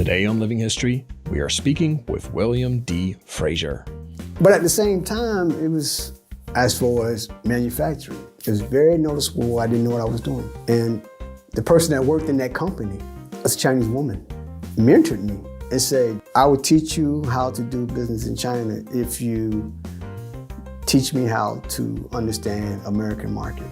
Today on Living History, we are speaking with William D. Frazier. But at the same time, it was, as far as manufacturing, it was very noticeable. I didn't know what I was doing. And the person that worked in that company was a Chinese woman, mentored me and said, I will teach you how to do business in China if you teach me how to understand American market.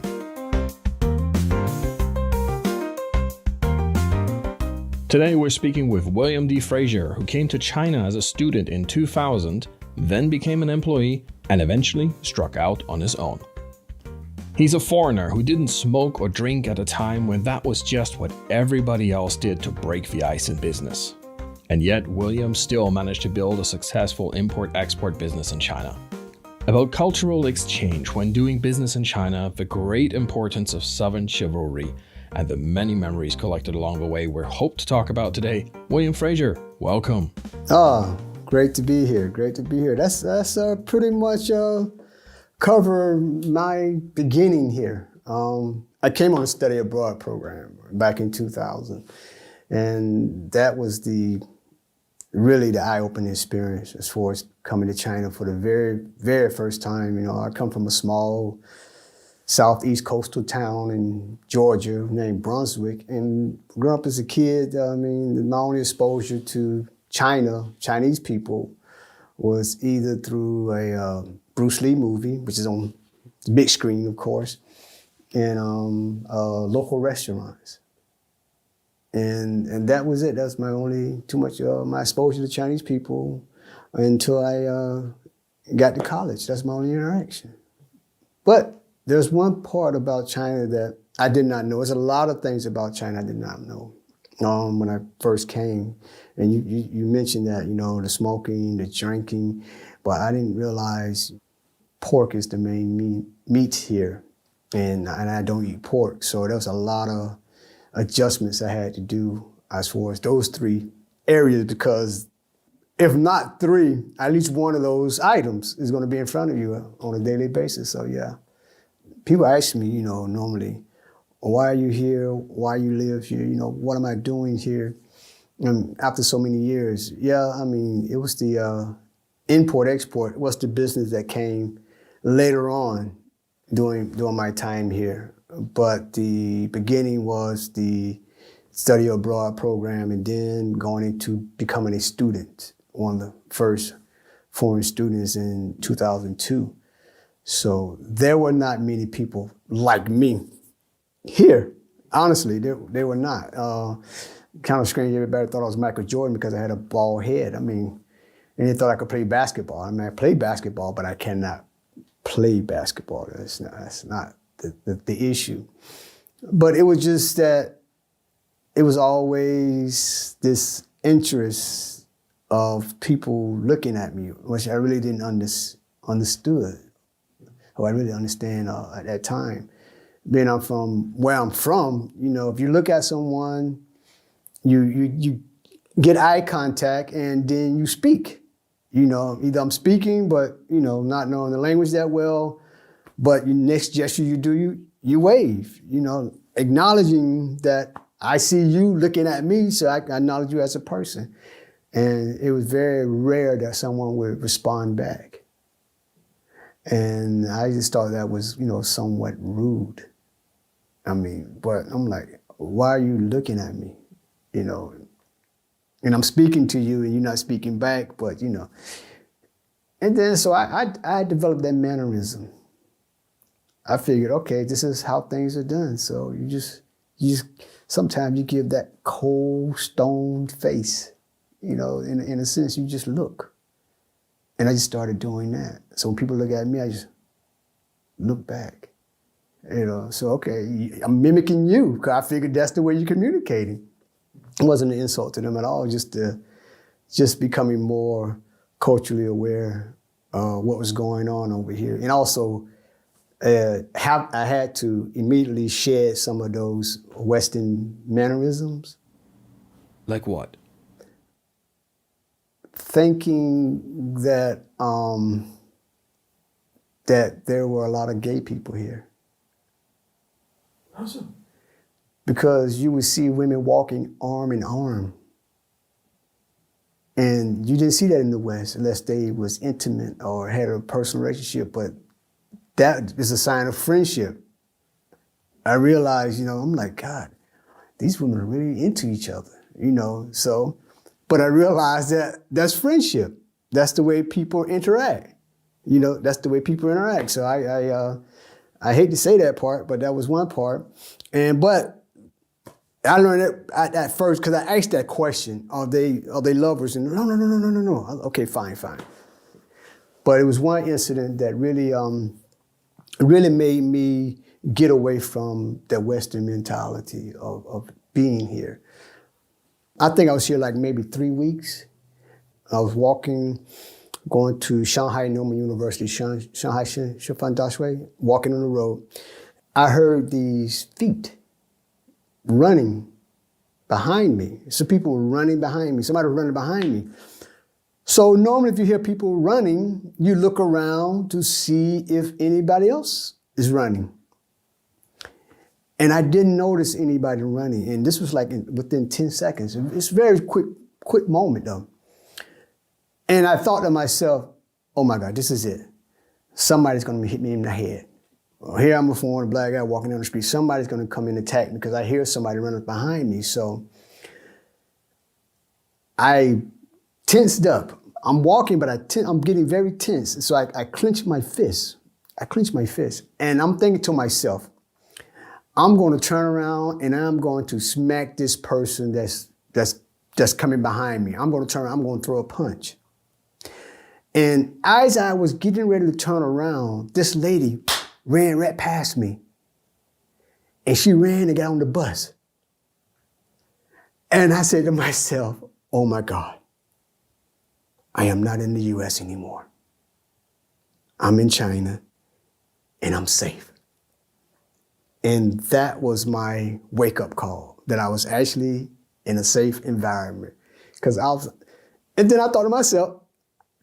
Today we're speaking with William D. Frazier, who came to China as a student in 2000, then became an employee, and eventually struck out on his own. He's a foreigner who didn't smoke or drink at a time when that was just what everybody else did to break the ice in business. And yet, William still managed to build a successful import-export business in China. About cultural exchange when doing business in China, the great importance of Southern chivalry, and the many memories collected along the way we're hoped to talk about today. William Frazier, welcome. Great to be here. Great to be here. That's pretty much cover my beginning here. I came on a study abroad program back in 2000, and that was really the eye-opening experience as far as coming to China for the very, very first time. You know, I come from a small southeast coastal town in Georgia named Brunswick, and growing up as a kid, my only exposure to Chinese people was either through a Bruce Lee movie, which is on the big screen, of course, and local restaurants. And that was it. That was my exposure to Chinese people until I got to college. That's my only interaction. But there's one part about China that I did not know. There's a lot of things about China I did not know when I first came. And you mentioned that, the smoking, the drinking, but I didn't realize pork is the main meat here. And I don't eat pork. So there was a lot of adjustments I had to do as far as those three areas, because if not three, at least one of those items is going to be in front of you on a daily basis. So yeah. People ask me, normally, why are you here? Why you live here? What am I doing here? And after so many years, it was the import-export was the business that came later on during my time here. But the beginning was the study abroad program, and then going into becoming a student, one of the first foreign students in 2002. So there were not many people like me here. Honestly, they were not. Kind of strange. Everybody thought I was Michael Jordan because I had a bald head. And they thought I could play basketball. I played basketball, but I cannot play basketball. That's not the issue. But it was just that it was always this interest of people looking at me, which I really didn't understood. I really understand at that time. Being I'm from where I'm from, if you look at someone, you get eye contact and then you speak. Either I'm speaking, but not knowing the language that well, but your next gesture you do, you wave. Acknowledging that I see you looking at me, so I acknowledge you as a person. And it was very rare that someone would respond back. And I just thought that was, somewhat rude. But I'm like, why are you looking at me? And I'm speaking to you and you're not speaking back, but, And then, so I developed that mannerism. I figured, okay, this is how things are done. So you just sometimes you give that cold, stoned face, in a sense, you just look. And I just started doing that. So when people look at me, I just look back. So okay, I'm mimicking you, because I figured that's the way you're communicating. It wasn't an insult to them at all, just becoming more culturally aware of what was going on over here. And also, I had to immediately shed some of those Western mannerisms. Like what? Thinking that that there were a lot of gay people here. How so? Because you would see women walking arm in arm. And you didn't see that in the West unless they was intimate or had a personal relationship, but that is a sign of friendship. I realized, I'm like, God, these women are really into each other, so, but I realized that that's friendship. That's the way people interact. That's the way people interact. So I hate to say that part, but that was one part. But I learned it at first because I asked that question: Are they lovers? And no. Okay, fine. But it was one incident that really made me get away from the Western mentality of being here. I think I was here like maybe 3 weeks. I was going to Shanghai Normal University, Shanghai Shifan Dashway, walking on the road. I heard these feet running behind me. So people were running behind me. Somebody was running behind me. So normally if you hear people running, you look around to see if anybody else is running. And I didn't notice anybody running. And this was like within 10 seconds. It's a very quick moment though. And I thought to myself, oh my God, this is it. Somebody's gonna hit me in the head. Well, here I'm a foreign black guy walking down the street. Somebody's gonna come and attack me because I hear somebody running behind me. So I tensed up. I'm walking, but I'm getting very tense. So I clench my fist. And I'm thinking to myself, I'm going to turn around and I'm going to smack this person that's coming behind me. I'm going to turn around, I'm going to throw a punch. And as I was getting ready to turn around, this lady ran right past me. And she ran and got on the bus. And I said to myself, oh my God, I am not in the US anymore. I'm in China and I'm safe. And that was my wake-up call, that I was actually in a safe environment. And then I thought to myself,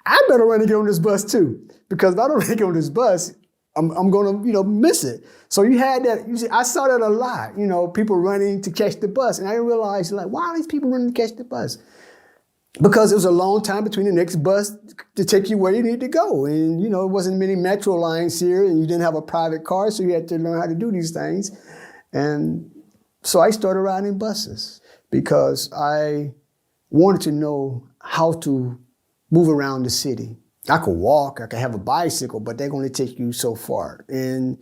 I better run and get on this bus too, because if I don't get on this bus, I'm gonna, miss it. So you had that, I saw that a lot, people running to catch the bus. And I realized, why are these people running to catch the bus? Because it was a long time between the next bus to take you where you need to go. And, it wasn't many metro lines here and you didn't have a private car, so you had to learn how to do these things. And so I started riding buses because I wanted to know how to move around the city. I could walk, I could have a bicycle, but they're going to take you so far. And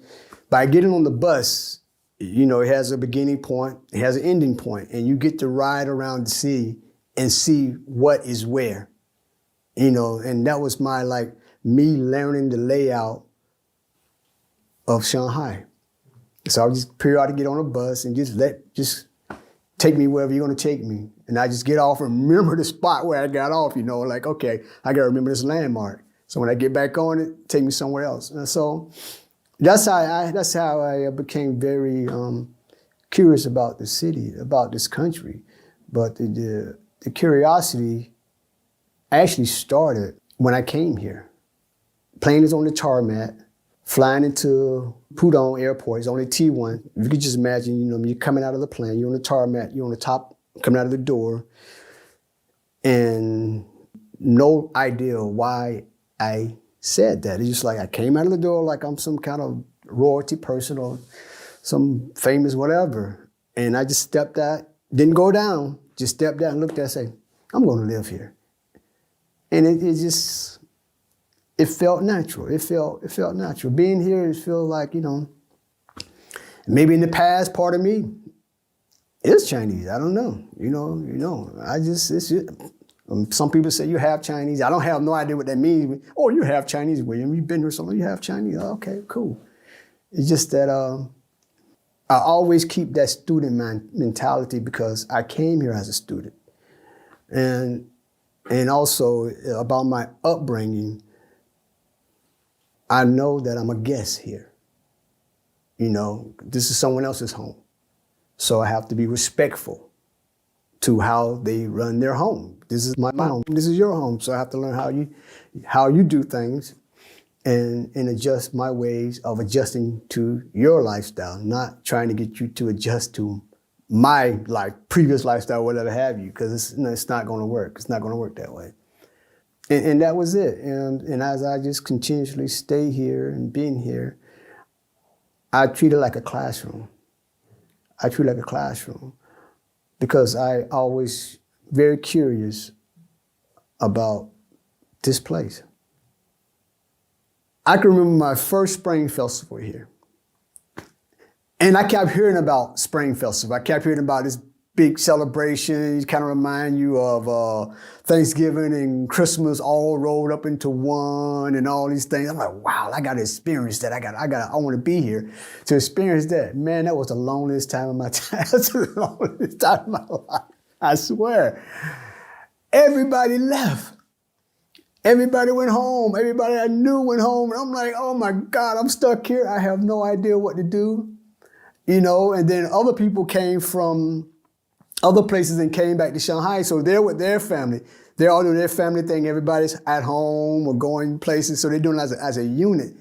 by getting on the bus, it has a beginning point, it has an ending point, and you get to ride around the city and see what is where, and that was me learning the layout of Shanghai. So I would just periodically get on a bus and just take me wherever you're gonna take me. And I just get off and remember the spot where I got off, okay, I gotta remember this landmark. So when I get back on it, take me somewhere else. And so that's how I became very curious about the city, about this country. But the curiosity actually started when I came here. Plane is on the tarmac, flying into Pudong Airport. It's only T1. You could just imagine, you're coming out of the plane, you're on the tarmac, you're on the top, coming out of the door, and no idea why I said that. It's just like I came out of the door like I'm some kind of royalty person or some famous whatever. And I just stepped out, didn't go down, just stepped out and looked at it and said, I'm going to live here. And it felt natural. It felt natural. Being here, it feels like, maybe in the past, part of me is Chinese. I don't know. Some people say you have Chinese. I don't have no idea what that means. Oh, you have Chinese, William. You've been here so long, you have Chinese. Okay, cool. It's just that I always keep that student mentality because I came here as a student. And also about my upbringing, I know that I'm a guest here. This is someone else's home. So I have to be respectful to how they run their home. This is my home, this is your home. So I have to learn how you do things and adjust my ways of adjusting to your lifestyle, not trying to get you to adjust to my previous lifestyle, whatever have you, because it's not going to work. It's not going to work that way. And that was it. And as I just continuously stay here and being here, I treat it like a classroom. I treat it like a classroom because I always very curious about this place. I can remember my first spring festival here. And I kept hearing about Spring Festival. I kept hearing about this big celebration. It kind of remind you of Thanksgiving and Christmas all rolled up into one and all these things. I'm like, wow, I got to experience that. I want to be here to experience that. Man, that was the loneliest time of my time. That's the loneliest time of my life. I swear. Everybody left. Everybody went home. Everybody I knew went home. And I'm like, oh my God, I'm stuck here. I have no idea what to do. You know, and then other people came from other places and came back to Shanghai. So they're with their family. They're all doing their family thing. Everybody's at home or going places. So they're doing it as a unit.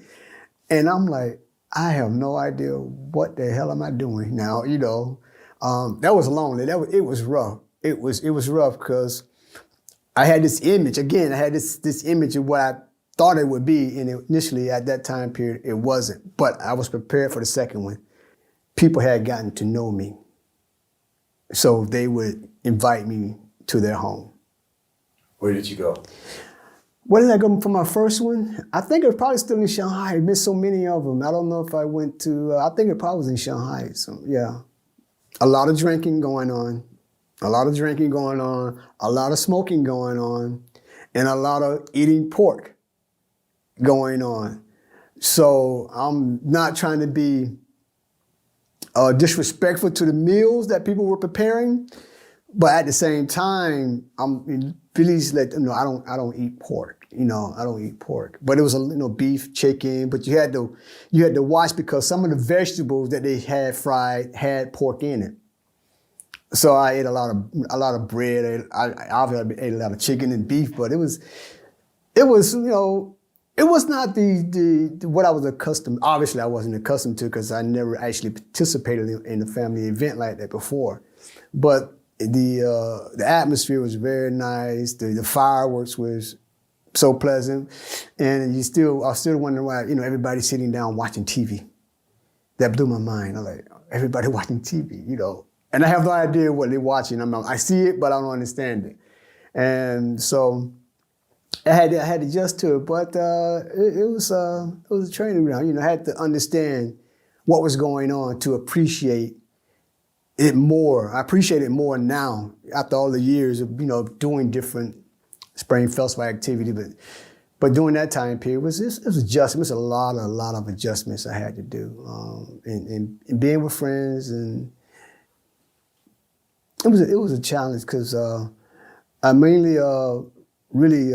And I'm like, I have no idea what the hell am I doing now, you know. That was lonely. It was rough. It was rough because I had this image. Again, I had this image of what I thought it would be. And initially at that time period, it wasn't. But I was prepared for the second one. People had gotten to know me. So they would invite me to their home. Where did you go? Where did I go for my first one? I think it was probably still in Shanghai. I missed so many of them. I don't know if I went to, I think it probably was in Shanghai. So yeah, a lot of drinking going on, a lot of smoking going on, and a lot of eating pork going on. So I'm not trying to be disrespectful to the meals that people were preparing, but at the same time, I'm please let them know I don't eat pork. You know, I don't eat pork. But it was beef, chicken. But you had to watch because some of the vegetables that they had fried had pork in it. So I ate a lot of bread. I obviously ate a lot of chicken and beef, but it was it was not the what I was accustomed. Obviously, I wasn't accustomed to because I never actually participated in a family event like that before. But the atmosphere was very nice. The fireworks was so pleasant, and I was still wondering why everybody's sitting down watching TV. That blew my mind. I'm like, everybody watching TV, and I have no idea what they're watching. I see it, but I don't understand it, and so. I had to adjust to it, but it was a training ground. I had to understand what was going on to appreciate it more. I appreciate it more now after all the years of doing different Spring Festival activity. But during that time period, it was adjustments. A lot of adjustments I had to do, and being with friends, and it was a challenge because I mainly. Really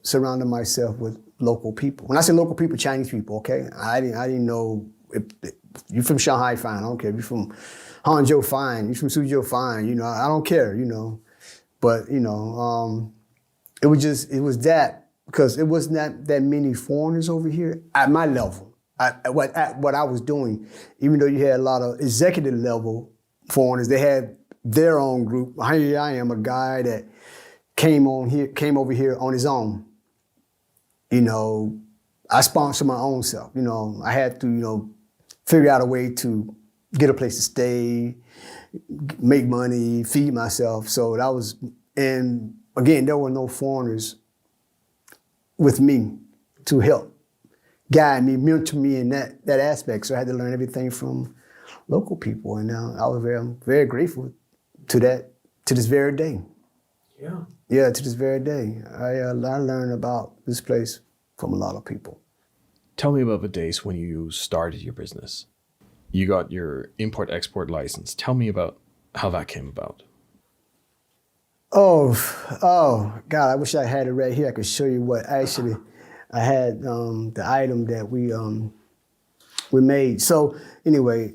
surrounded myself with local people. When I say local people, Chinese people, okay? I didn't know if you're from Shanghai, fine. I don't care. If you're from Hangzhou, fine. You're from Suzhou, fine. I don't care, But, it was that because it was not that many foreigners over here at my level, at what I was doing. Even though you had a lot of executive level foreigners, they had their own group. Here I am, a guy that came over here on his own. I sponsored my own self. I had to, figure out a way to get a place to stay, make money, feed myself. So that was, and again, there were no foreigners with me to help guide me, mentor me in that aspect. So I had to learn everything from local people. And I was very, very grateful to that, to this very day. Yeah. Yeah, to this very day. I learned about this place from a lot of people. Tell me about the days when you started your business. You got your import-export license. Tell me about how that came about. Oh, God, I wish I had it right here. I could show you what actually I had, the item that we made. So anyway,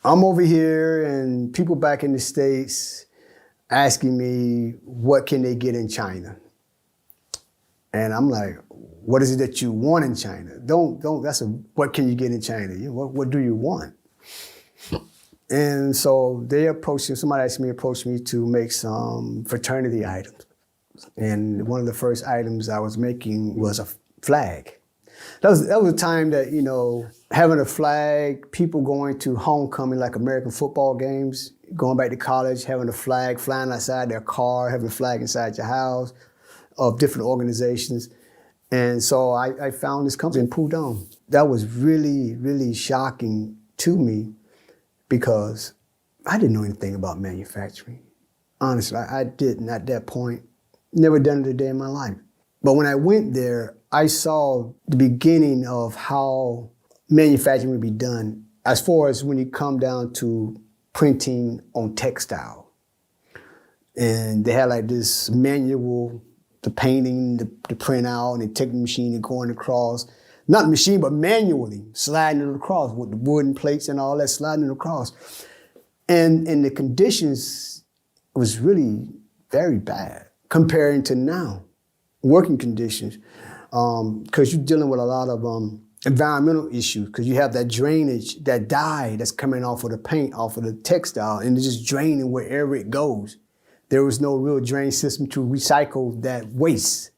I'm over here and people back in the States asking me, what can they get in China? And I'm like, what is it that you want in China? What can you get in China? What do you want? And so somebody asked me, approached me to make some fraternity items. And one of the first items I was making was a flag. That was a time that, having a flag, people going to homecoming like American football games, going back to college, having a flag flying outside their car, having a flag inside your house of different organizations. And so I found this company in Pudong. That was really, really shocking to me because I didn't know anything about manufacturing. Honestly, I didn't at that point. Never done it a day in my life. But when I went there, I saw the beginning of how manufacturing would be done as far as when you come down to printing on textile. And they had like this manual, the painting, the print out, and they take the machine and going across. Not the machine, but manually sliding it across with the wooden plates and all that, sliding it across. And the conditions was really very bad comparing to now, working conditions. Because you're dealing with a lot of environmental issues, because you have that drainage, that dye that's coming off of the paint, off of the textile, and it's just draining wherever it goes. There was no real drain system to recycle that waste.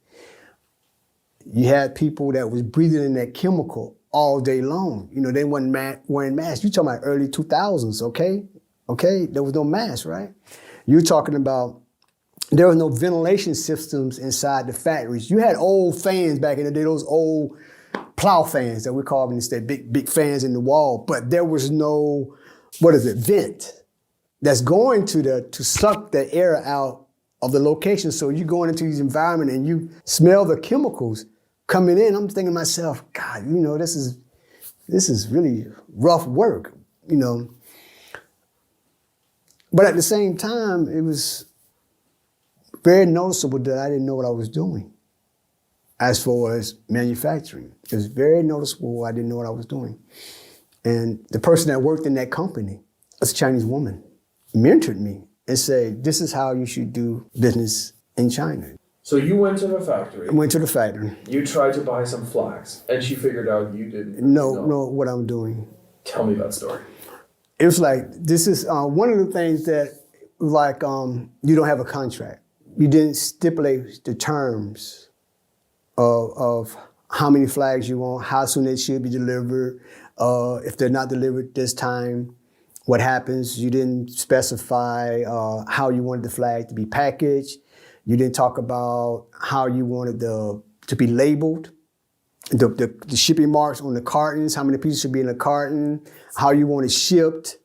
You had people that was breathing in that chemical all day long. They wasn't wearing masks. You're talking about early 2000s, okay? Okay, there was no mask, right? You're talking about there was no ventilation systems inside the factories. You had old fans back in the day, those old plow fans that we call them instead, big fans in the wall, but there was no, vent that's going to suck the air out of the location. So you're going into these environments and you smell the chemicals coming in. I'm thinking to myself, God, this is really rough work, But at the same time, it was very noticeable that I didn't know what I was doing as far as manufacturing. It was very noticeable I didn't know what I was doing. And the person that worked in that company, was a Chinese woman, mentored me and said, this is how you should do business in China. So you went to the factory. I went to the factory. You tried to buy some flags, and she figured out you didn't know what I'm doing. Tell me that story. It was like, this is one of the things that, you don't have a contract. You didn't stipulate the terms of how many flags you want, how soon they should be delivered, if they're not delivered this time, what happens. You didn't specify how you wanted the flag to be packaged. You didn't talk about how you wanted to be labeled, the shipping marks on the cartons, how many pieces should be in a carton, how you want it shipped.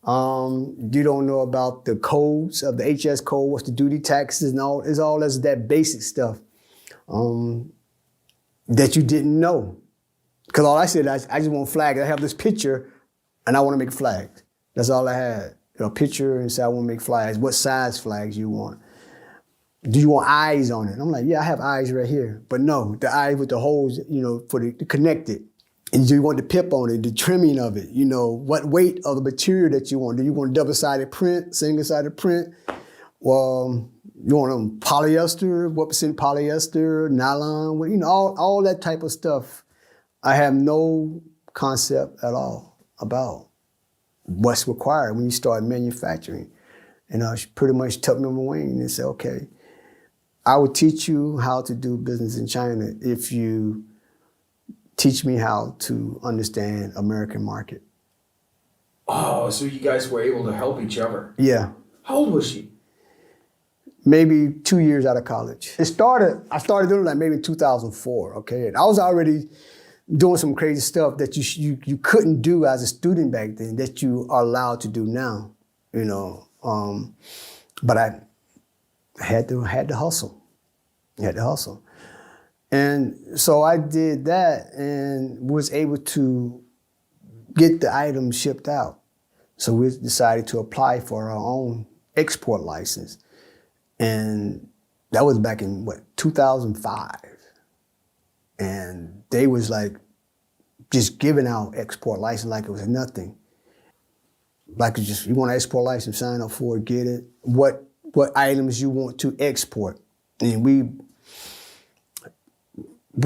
You don't know about the codes of the HS code, what's the duty taxes and all. It's all that basic stuff that you didn't know. Because all I said, I just want flags. I have this picture and I want to make flags. That's all I had. A picture and say, I want to make flags. What size flags you want? Do you want eyes on it? I'm like, yeah, I have eyes right here. But no, the eyes with the holes, for to connect it. And do you want the pip on it, the trimming of it? What weight of the material that you want? Do you want double-sided print, single-sided print? Well, you want them polyester, what percent polyester, nylon, all that type of stuff. I have no concept at all about what's required when you start manufacturing. And she pretty much took me on my wing and said, okay, I will teach you how to do business in China if you teach me how to understand American market. Oh, so you guys were able to help each other. Yeah. How old was she? Maybe 2 years out of college. I started doing it like maybe 2004, okay? And I was already doing some crazy stuff that you couldn't do as a student back then that you are allowed to do now, But I had to hustle. I had to hustle. And so I did that and was able to get the items shipped out. So we decided to apply for our own export license. And that was back in, 2005. And they was like just giving out export license like it was nothing. Like you want an export license, sign up for it, get it. What items you want to export. And we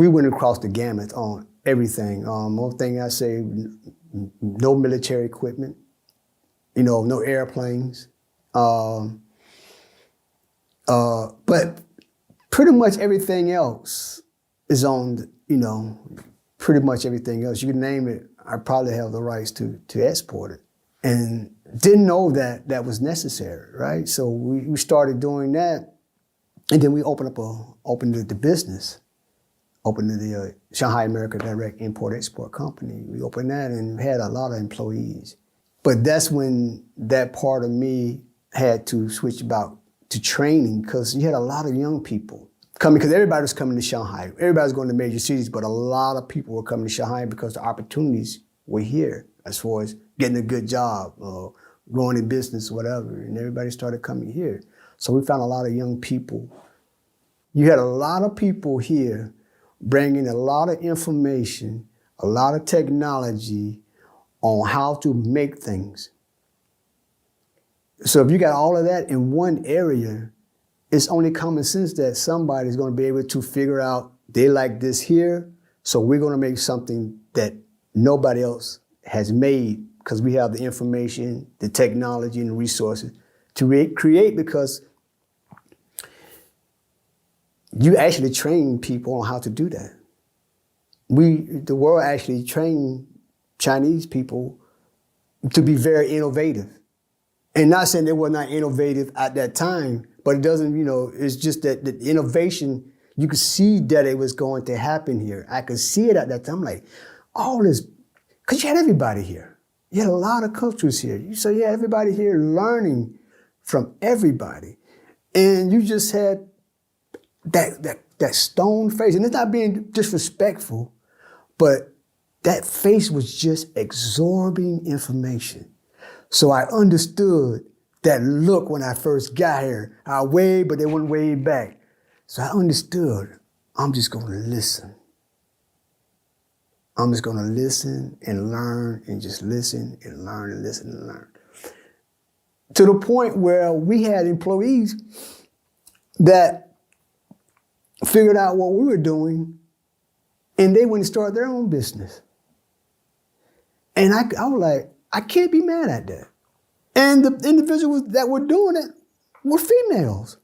went across the gamut on everything. One thing I say, no military equipment, no airplanes. But pretty much everything else is on, pretty much everything else. You can name it, I probably have the rights to export it. And didn't know that was necessary, right? So we started doing that, and then we opened the business, opened the Shanghai America Direct Import-Export Company. We opened that and had a lot of employees. But that's when that part of me had to switch about to training, because you had a lot of young people coming, because everybody was coming to Shanghai. Everybody was going to major cities, but a lot of people were coming to Shanghai because the opportunities were here as far as getting a good job, growing in business, whatever, and everybody started coming here. So we found a lot of young people. You had a lot of people here bringing a lot of information, a lot of technology on how to make things. So if you got all of that in one area, it's only common sense that somebody's going to be able to figure out they like this here, so we're going to make something that nobody else has made, because we have the information, the technology, and the resources to create, because you actually train people on how to do that. The world actually trained Chinese people to be very innovative. And not saying they were not innovative at that time, but it doesn't, it's just that the innovation, you could see that it was going to happen here. I could see it at that time, like, all this, because you had everybody here. You had a lot of cultures here. So you had everybody here learning from everybody. And you just had that stone face. And it's not being disrespectful, but that face was just absorbing information. So I understood that look when I first got here. I waved, but they wouldn't wave back. So I understood, I'm just going to listen. I'm just going to listen and learn and just listen and learn and listen and learn. To the point where we had employees that figured out what we were doing, and they went and started their own business. And I was like, I can't be mad at that. And the individuals that were doing it were females.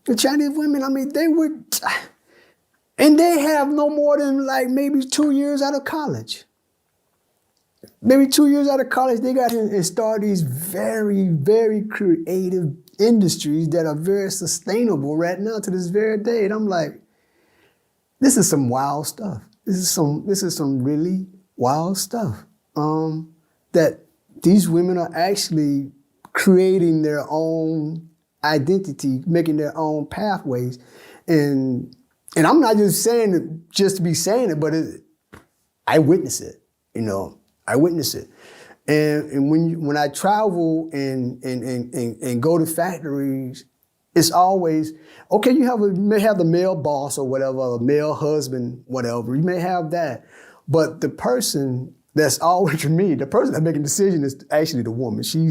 The Chinese women, they were, and they have no more than like maybe 2 years out of college. Maybe 2 years out of college, they got in and started these very, very creative industries that are very sustainable right now to this very day. And I'm like, this is some wild stuff. This is some really wild stuff. That these women are actually creating their own identity, making their own pathways. And I'm not just saying it just to be saying it, but I witness it, I witness it. And when I travel and go to factories, it's always, okay, you may have the male boss or whatever, a male husband, whatever, you may have that. But the person that's always, for me, the person that's making the decision is actually the woman. She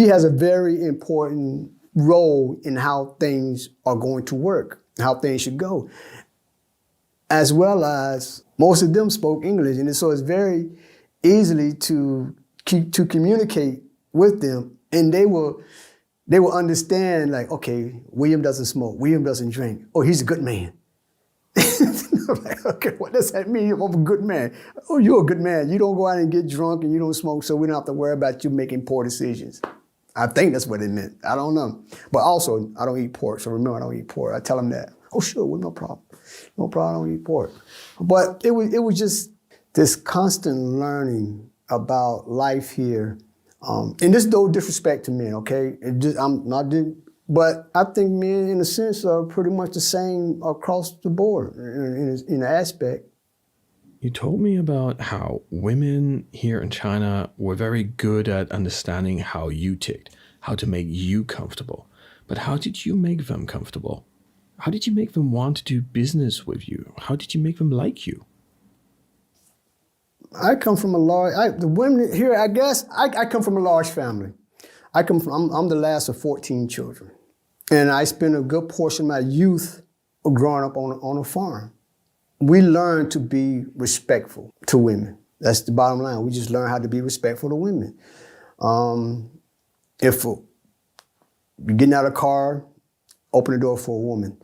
has a very important role in how things are going to work, how things should go. As well as most of them spoke English, and so it's very easily to communicate with them, and they will understand, like, okay, William doesn't smoke, William doesn't drink. Oh, he's a good man. I'm like, okay, what does that mean? I'm a good man. Oh, you're a good man. You don't go out and get drunk and you don't smoke, so we don't have to worry about you making poor decisions. I think that's what it meant. I don't know. But also, I don't eat pork, so remember, I don't eat pork. I tell them that. Oh, sure, well, no problem. No problem, I don't eat pork. But it was just this constant learning about life here. And this is no disrespect to men, okay? But I think men, in a sense, are pretty much the same across the board in the aspect. You told me about how women here in China were very good at understanding how you ticked, how to make you comfortable. But how did you make them comfortable? How did you make them want to do business with you? How did you make them like you? I come from the women here, I guess, I come from a large family. I'm the last of 14 children. And I spent a good portion of my youth growing up on a farm. We learned to be respectful to women. That's the bottom line. We just learned how to be respectful to women. If you're getting out of the car, open the door for a woman.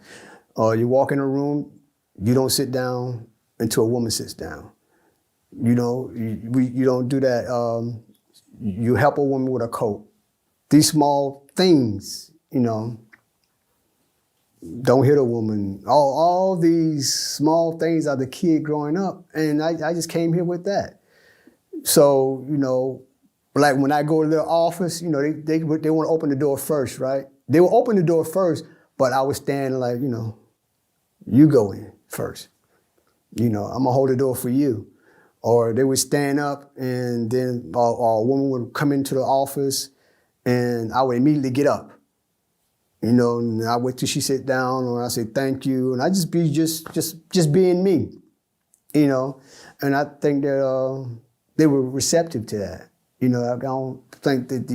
You walk in a room, you don't sit down until a woman sits down. You know, you don't do that. You help a woman with a coat. These small things, you know, don't hit a woman. All these small things are the kid growing up, and I just came here with that. So, you know, like when I go to their office, you know, they want to open the door first, right? They will open the door first, but I would stand like, you know, you go in first. You know, I'm gonna hold the door for you. Or they would stand up and then or a woman would come into the office and I would immediately get up. You know, and I wait till she sit down or I say thank you. And I just be just being me, you know. And I think that they were receptive to that. You know, I don't think that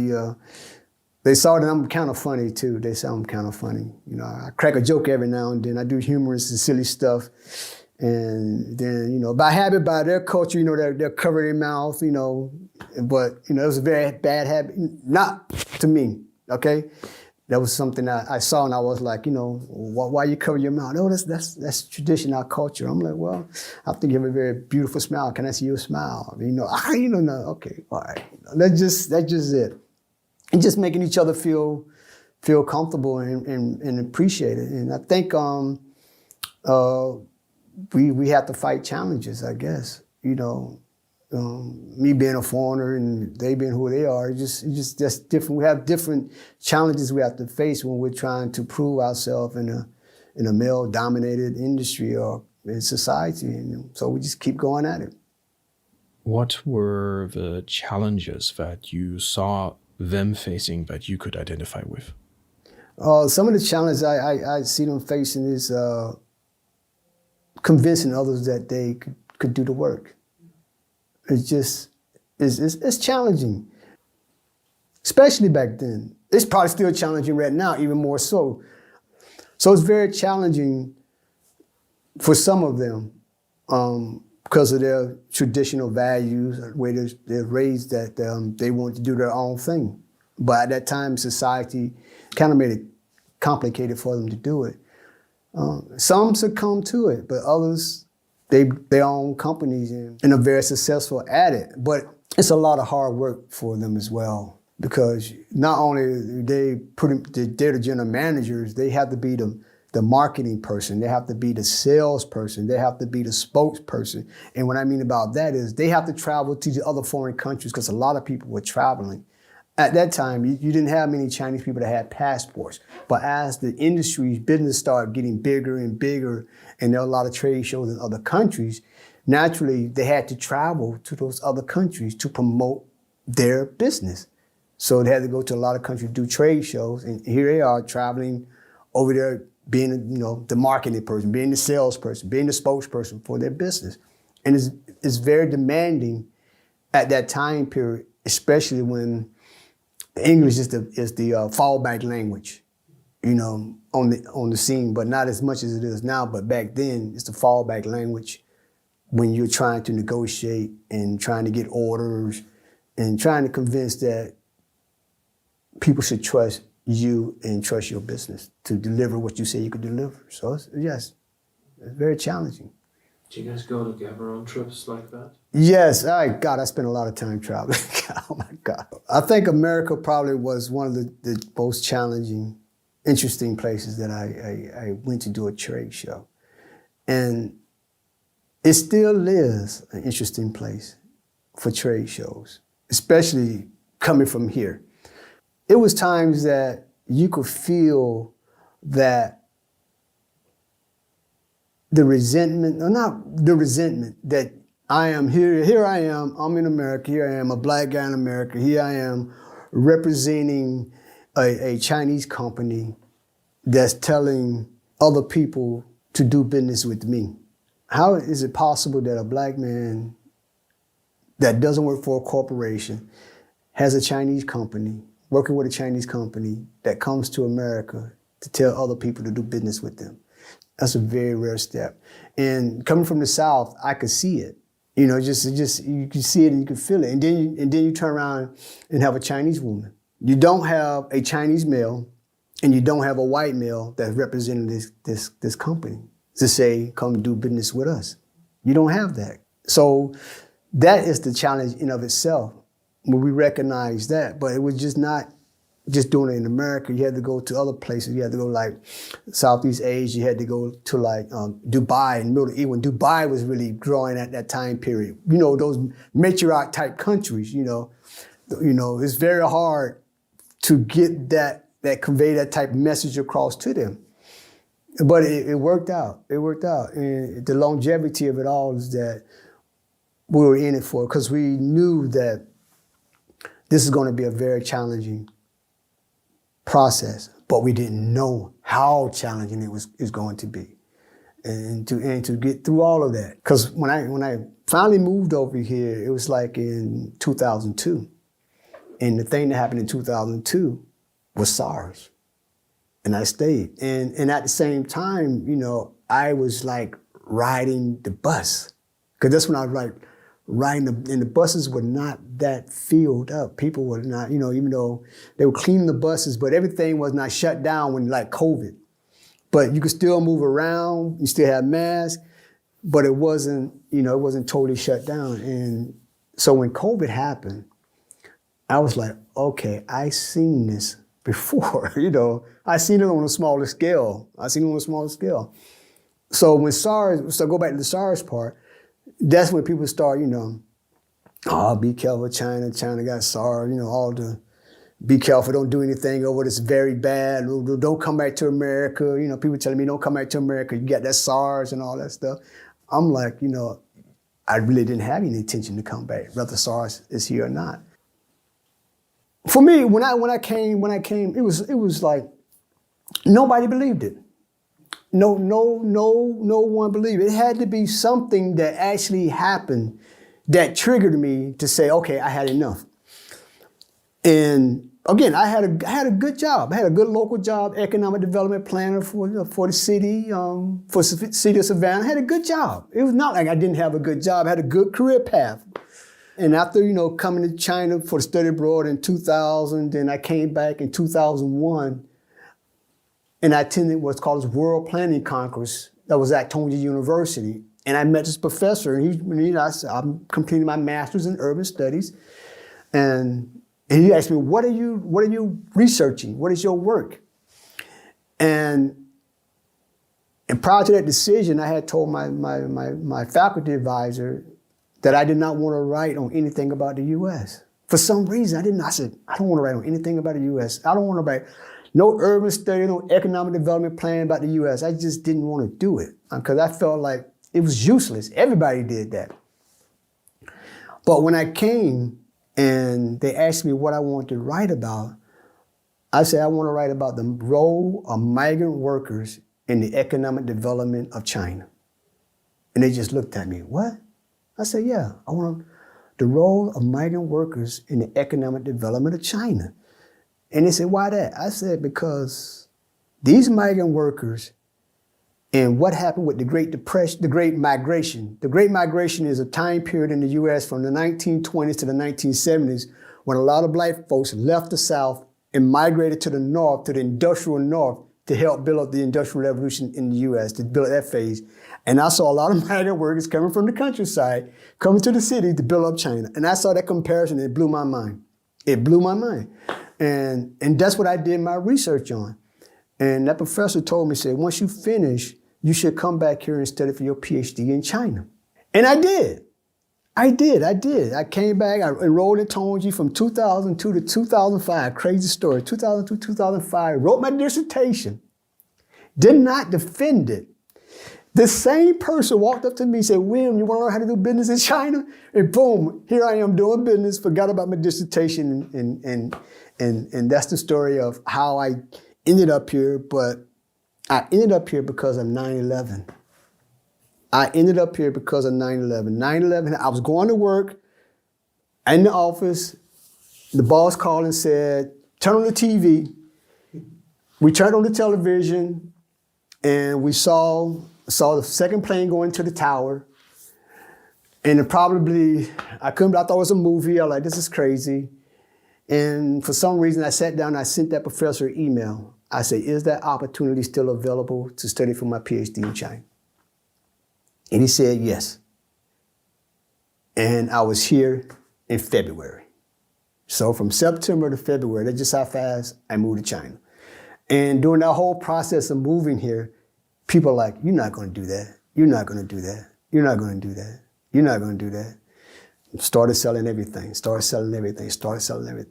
they saw that I'm kind of funny too. They say I'm kind of funny. You know, I crack a joke every now and then. I do humorous and silly stuff. And then, you know, by habit, by their culture, you know, they're covering their mouth, you know. But, you know, it was a very bad habit. Not to me, okay? That was something I saw and I was like, you know, why you cover your mouth? Oh, that's tradition, our culture. I'm like, well, I think you have a very beautiful smile. Can I see your smile? You know, no, okay, all right. That's just it. And just making each other feel comfortable and appreciate it. And I think we have to fight challenges, I guess. You know, me being a foreigner and they being who they are, it's just that's different. We have different challenges we have to face when we're trying to prove ourselves in a male-dominated industry or in society. And so we just keep going at it. What were the challenges that you saw them facing that you could identify with? Some of the challenges I see them facing is convincing others that they could do the work. It's challenging, especially back then. It's probably still challenging right now, even more so. So it's very challenging for some of them because of their traditional values, the way they're raised, that they want to do their own thing. But at that time, society kind of made it complicated for them to do it. Some succumb to it, but others, they own companies and are very successful at it. But it's a lot of hard work for them as well, because not only they're the general managers, they have to be the marketing person, they have to be the salesperson, they have to be the spokesperson. And what I mean about that is they have to travel to the other foreign countries because a lot of people were traveling. At that time, you didn't have many Chinese people that had passports. But as the industry's business started getting bigger and bigger, and there were a lot of trade shows in other countries, naturally, they had to travel to those other countries to promote their business. So they had to go to a lot of countries to do trade shows, and here they are traveling over there, being, you know, the marketing person, being the salesperson, being the spokesperson for their business. And it's very demanding at that time period, especially when English is the fallback language, you know, on the scene, but not as much as it is now. But back then, it's the fallback language when you're trying to negotiate and trying to get orders and trying to convince that people should trust you and trust your business to deliver what you say you could deliver. So yes, it's very challenging. Do you guys go together on trips like that? Yes, God, I spent a lot of time traveling. Oh my God. I think America probably was one of the most challenging, interesting places that I went to do a trade show. And it still is an interesting place for trade shows, especially coming from here. It was times that you could feel that the resentment, or not the resentment, that I am here I am, I'm in America, here I am, a black guy in America, here I am representing a Chinese company that's telling other people to do business with me. How is it possible that a black man that doesn't work for a corporation has a Chinese company, working with a Chinese company that comes to America to tell other people to do business with them? That's a very rare step. And coming from the South, I could see it. You know, just you can see it and you can feel it. And then you turn around and have a Chinese woman. You don't have a Chinese male and you don't have a white male that's representing this company to say, come do business with us. You don't have that. So that is the challenge in of itself when we recognize that. But it was just not just doing it in America. You had to go to other places. You had to go like Southeast Asia. You had to go to like Dubai and Middle East when Dubai was really growing at that time period. You know, those matriarch type countries, you know, it's very hard to get that convey that type of message across to them. But it worked out. It worked out. And the longevity of it all is that we were in it for, because we knew that this is going to be a very challenging process, but we didn't know how challenging it was going to be. And to get through all of that. Because when I finally moved over here, it was like in 2002. And the thing that happened in 2002 was SARS. And I stayed. And at the same time, you know, I was like riding the bus. Because that's when I was like riding, and the buses were not that filled up. People were not, you know, even though they were cleaning the buses, but everything was not shut down when like COVID. But you could still move around, you still have masks, but it wasn't, you know, it wasn't totally shut down. And so when COVID happened, I was like, okay, I seen this before, you know. I seen it on a smaller scale. So when SARS, so go back to the SARS part, that's when people start, you know, oh, be careful, China got SARS, you know, all the, be careful, don't do anything over this very bad, don't come back to America. You know, people telling me don't come back to America, you got that SARS and all that stuff. I'm like, you know, I really didn't have any intention to come back, whether SARS is here or not. For me, when I came, it was like nobody believed it. No one believed it. It had to be something that actually happened that triggered me to say, okay, I had enough. And again, I had a good job. I had a good local job, economic development planner for the city, for the city of Savannah. I had a good job. It was not like I didn't have a good job. I had a good career path. And after, you know, coming to China for the study abroad in 2000, then I came back in 2001, and I attended what's called this World Planning Congress that was at Tongji University. And I met this professor, and I'm completing my master's in urban studies, and he asked me, what are you researching? What is your work? And prior to that decision, I had told my faculty advisor that I did not want to write on anything about the U.S. For some reason, I said, I don't want to write on anything about the U.S. I don't want to write no urban study, no economic development plan about the U.S. I just didn't want to do it because I felt like it was useless. Everybody did that. But when I came and they asked me what I wanted to write about, I said, I want to write about the role of migrant workers in the economic development of China. And they just looked at me, what? I said, yeah, I want the role of migrant workers in the economic development of China. And they said, why that? I said, because these migrant workers and what happened with the Great Depression, the Great Migration. The Great Migration is a time period in the U.S. from the 1920s to the 1970s when a lot of black folks left the South and migrated to the North, to the industrial North, to help build up the Industrial Revolution in the U.S., to build that phase. And I saw a lot of migrant workers coming from the countryside, coming to the city to build up China. And I saw that comparison, and it blew my mind. It blew my mind. And that's what I did my research on. And that professor told me, said, once you finish, you should come back here and study for your PhD in China. And I did. I I came back, I enrolled in Tongji from 2002 to 2005. Crazy story. 2002, 2005, wrote my dissertation. Did not defend it. The same person walked up to me and said, William, you want to learn how to do business in China? And boom, here I am doing business, forgot about my dissertation. And that's the story of how I ended up here. But I ended up here because of 9/11. I ended up here because of 9/11. 9/11, I was going to work in the office. The boss called and said, turn on the TV. We turned on the television and we saw the second plane go into the tower. And it probably, I thought it was a movie. I was like, this is crazy. And for some reason, I sat down and I sent that professor an email. I said, is that opportunity still available to study for my PhD in China? And he said, yes. And I was here in February. So from September to February, that's just how fast I moved to China. And during that whole process of moving here, people are like, you're not going to do that. You're not going to do that. You're not going to do that. You're not going to do that. Started selling everything,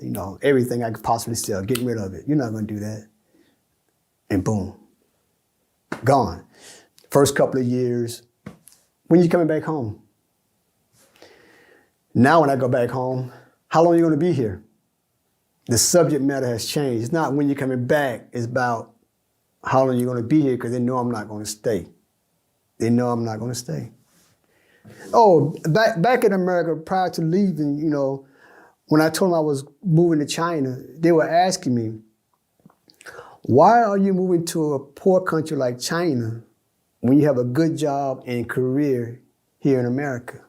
you know, everything I could possibly sell, getting rid of it. You're not going to do that. And boom, gone. First couple of years, when you coming back home? Now when I go back home, how long are you going to be here? The subject matter has changed. It's not when you're coming back, it's about how long you're going to be here because they know I'm not going to stay. They know I'm not going to stay. Oh, back in America, prior to leaving, you know, when I told them I was moving to China, they were asking me, why are you moving to a poor country like China when you have a good job and career here in America?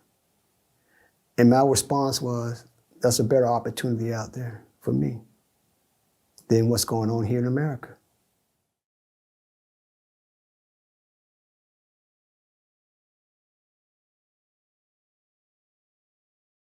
And my response was, that's a better opportunity out there for me than what's going on here in America.